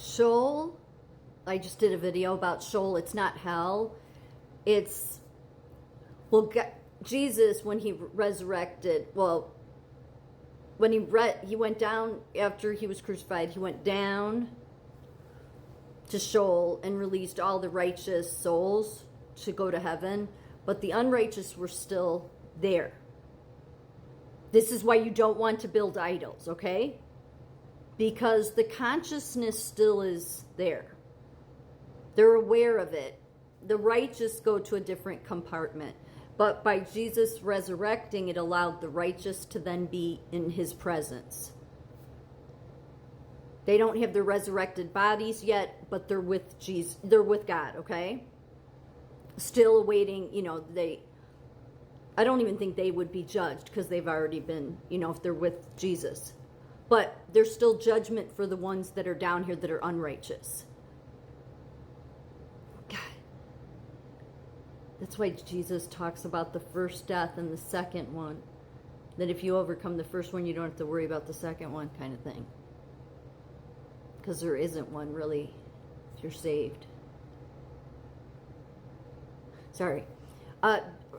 SHEOL, I just did a video about SHEOL. It's not hell. It's, well, Jesus, when he resurrected, well, when he went down after he was crucified, he went down to SHEOL and released all the righteous souls to go to heaven, but the unrighteous were still there. This is why you don't want to build idols, okay? Because the consciousness still is there. They're aware of it. The righteous go to a different compartment. But by Jesus resurrecting, it allowed the righteous to then be in his presence. They don't have their resurrected bodies yet, but they're with Jesus. They're with God, okay? Still awaiting, I don't even think they would be judged because they've already been, if they're with Jesus. But there's still judgment for the ones that are down here that are unrighteous. God. That's why Jesus talks about the first death and the second one. That if you overcome the first one, you don't have to worry about the second one, kind of thing. Because there isn't one, really, if you're saved. Sorry.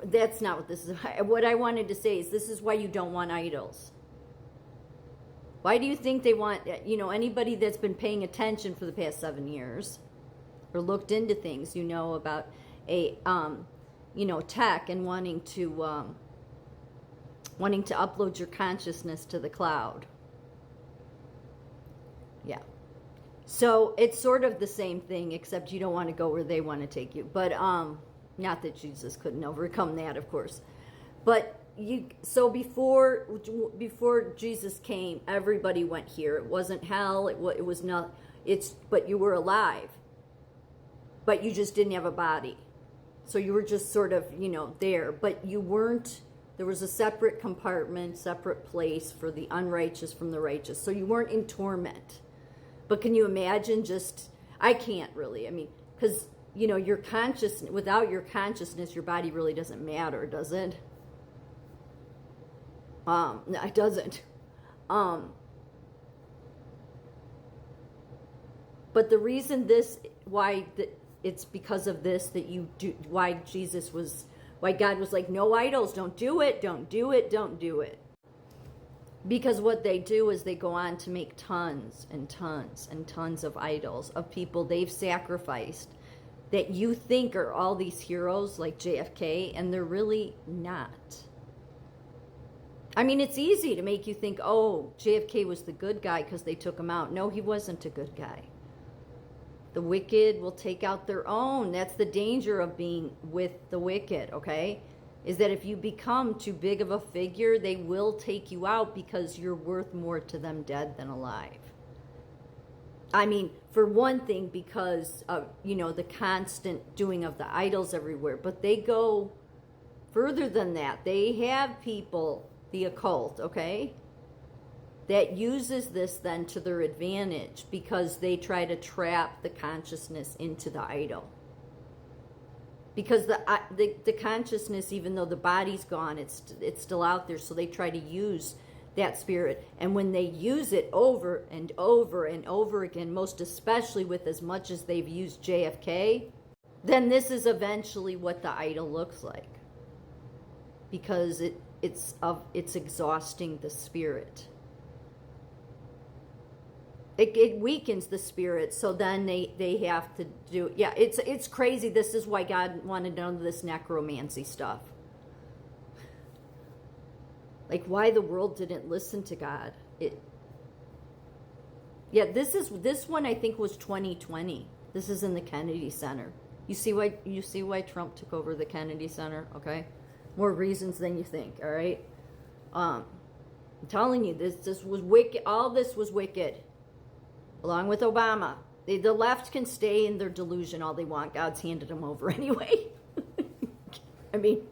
That's not what this is. What I wanted to say is this is why you don't want idols. Why do you think they want, anybody that's been paying attention for the past 7 years or looked into things, about a, tech and wanting to upload your consciousness to the cloud. Yeah. So it's sort of the same thing, except you don't want to go where they want to take you. But, not that Jesus couldn't overcome that, of course. But so before Jesus came, everybody went here. It wasn't hell. It was not. But you were alive. But you just didn't have a body. So you were just sort of, there. But you weren't. There was a separate compartment, separate place for the unrighteous from the righteous. So you weren't in torment. But can you imagine just? I can't really. I mean, because your consciousness. Without your consciousness, your body really doesn't matter, does it? No, it doesn't. But the reason it's because of this that you do, why God was like, no idols, don't do it, don't do it, don't do it. Because what they do is they go on to make tons and tons and tons of idols of people they've sacrificed that you think are all these heroes like JFK, and they're really not. I mean, it's easy to make you think, oh, JFK was the good guy because they took him out. No, he wasn't a good guy. The wicked will take out their own. That's the danger of being with the wicked, okay? Is that if you become too big of a figure, they will take you out because you're worth more to them dead than alive. I mean, for one thing, because of, the constant doing of the idols everywhere. But they go further than that. They have people, the occult, okay, that uses this then to their advantage because they try to trap the consciousness into the idol. Because the consciousness, even though the body's gone, it's still out there. So they try to use that spirit. And when they use it over and over and over again, most especially with as much as they've used JFK, then this is eventually what the idol looks like. Because it's exhausting the spirit. It weakens the spirit, so then they have to do, yeah, it's crazy. This is why God wanted none of this necromancy stuff. Like why the world didn't listen to God. This one I think was 2020. This is in the Kennedy Center. You see why Trump took over the Kennedy Center, okay? More reasons than you think, all right? I'm telling you, this was wicked. All this was wicked. Along with Obama. The left can stay in their delusion all they want. God's handed them over anyway. I mean,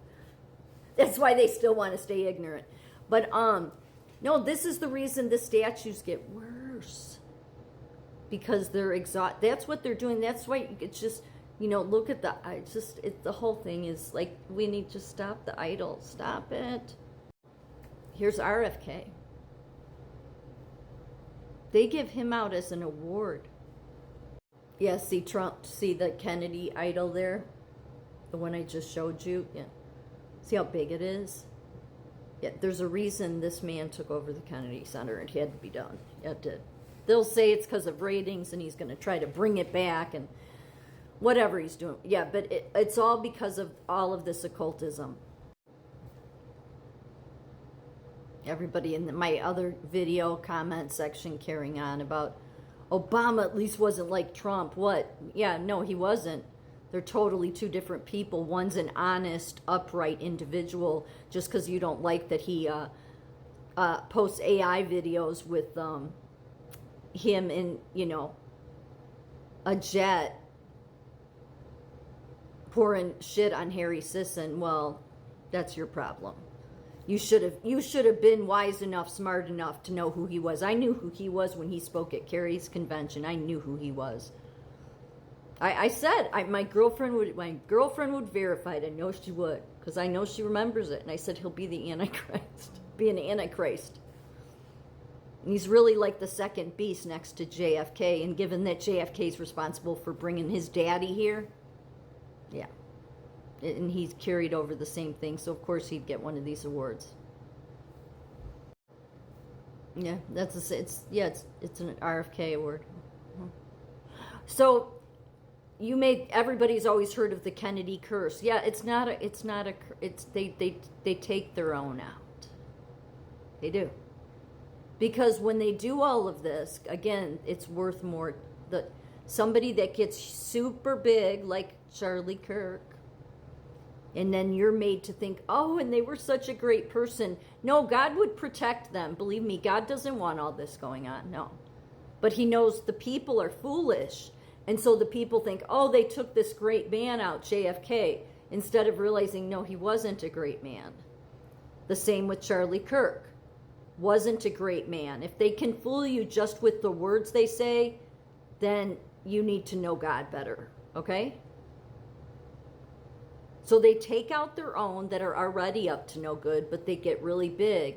that's why they still want to stay ignorant. But, no, this is the reason the statues get worse. Because they're exhausted. That's what they're doing. That's why it's just, look at the whole thing is like, we need to stop the idol. Stop it. Here's RFK. They give him out as an award. Yeah, see Trump, see the Kennedy idol there? The one I just showed you? Yeah. See how big it is? Yeah, there's a reason this man took over the Kennedy Center. It had to be done. Yeah, it did. They'll say it's because of ratings and he's going to try to bring it back and whatever he's doing. Yeah, but it's all because of all of this occultism. Everybody in my other video comment section carrying on about Obama at least wasn't like Trump. What? Yeah, no, he wasn't. They're totally two different people. One's an honest, upright individual. Just because you don't like that he posts AI videos with him in, a jet pouring shit on Harry Sisson, well, that's your problem. You should have been wise enough, smart enough to know who he was. I knew who he was when he spoke at Kerry's convention. I knew who he was. I said my girlfriend would verify it. I know she would, because I know she remembers it. And I said he'll be the Antichrist, be an Antichrist. And he's really like the second beast next to JFK. And given that JFK is responsible for bringing his daddy here, yeah. And he's carried over the same thing, so of course he'd get one of these awards. Yeah, it's an RFK award. So everybody's always heard of the Kennedy curse. Yeah, they take their own out. They do. Because when they do all of this, again, it's worth more. Somebody that gets super big, like Charlie Kirk, and then you're made to think, oh, and they were such a great person. No, God would protect them. Believe me, God doesn't want all this going on. No. But he knows the people are foolish. And so the people think, oh, they took this great man out, JFK, instead of realizing, no, he wasn't a great man. The same with Charlie Kirk. Wasn't a great man. If they can fool you just with the words they say, then you need to know God better. Okay? So they take out their own that are already up to no good, but they get really big,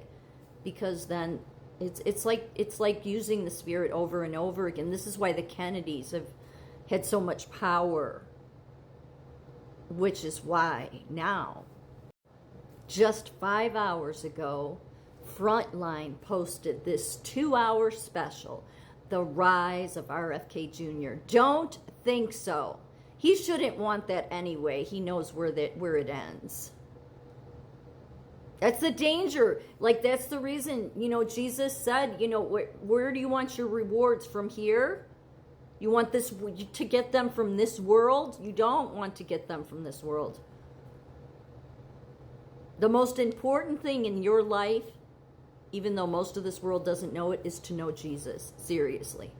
because then it's like using the Spirit over and over again. This is why the Kennedys have had so much power, which is why now, just 5 hours ago, Frontline posted this 2-hour special, The Rise of RFK Jr. Don't think so. He shouldn't want that anyway. He knows where it ends. That's the danger. Like, that's the reason, Jesus said, where do you want your rewards from here? You want this to get them from this world? You don't want to get them from this world. The most important thing in your life, even though most of this world doesn't know it, is to know Jesus. Seriously.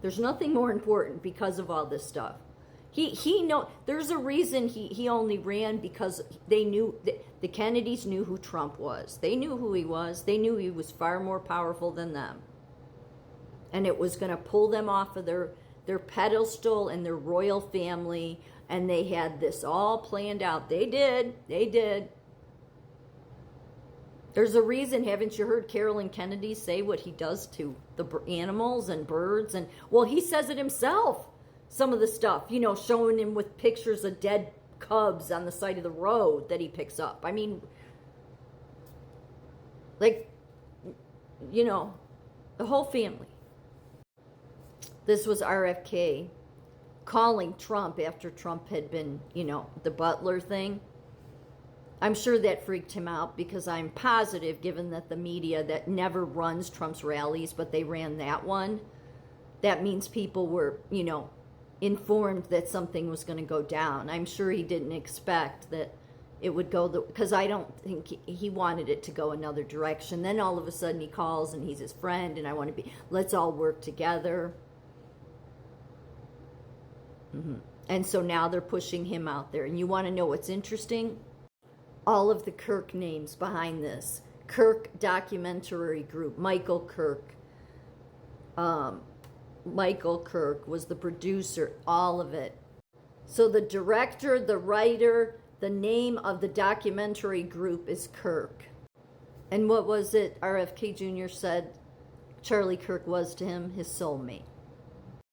There's nothing more important because of all this stuff. There's a reason he only ran, because they knew, the Kennedys knew who Trump was. They knew who he was. They knew he was far more powerful than them. And it was going to pull them off of their pedestal and their royal family. And they had this all planned out. They did. There's a reason. Haven't you heard Carolyn Kennedy say what he does to the animals and birds? And, well, he says it himself. Some of the stuff, showing him with pictures of dead cubs on the side of the road that he picks up. I mean, like, the whole family. This was RFK calling Trump after Trump had been, the Butler thing. I'm sure that freaked him out, because I'm positive, given that the media that never runs Trump's rallies, but they ran that one, that means people were, informed that something was going to go down. I'm sure he didn't expect that it would go, because I don't think he wanted it to go another direction. Then all of a sudden he calls and he's his friend, and let's all work together. And so now they're pushing him out there. And you want to know what's interesting? All of the Kirk names behind this. Kirk Documentary Group, Michael Kirk. Michael Kirk was the producer, all of it. So the director, the writer, the name of the documentary group is Kirk. And what was it RFK Jr. said Charlie Kirk was to him? His soulmate.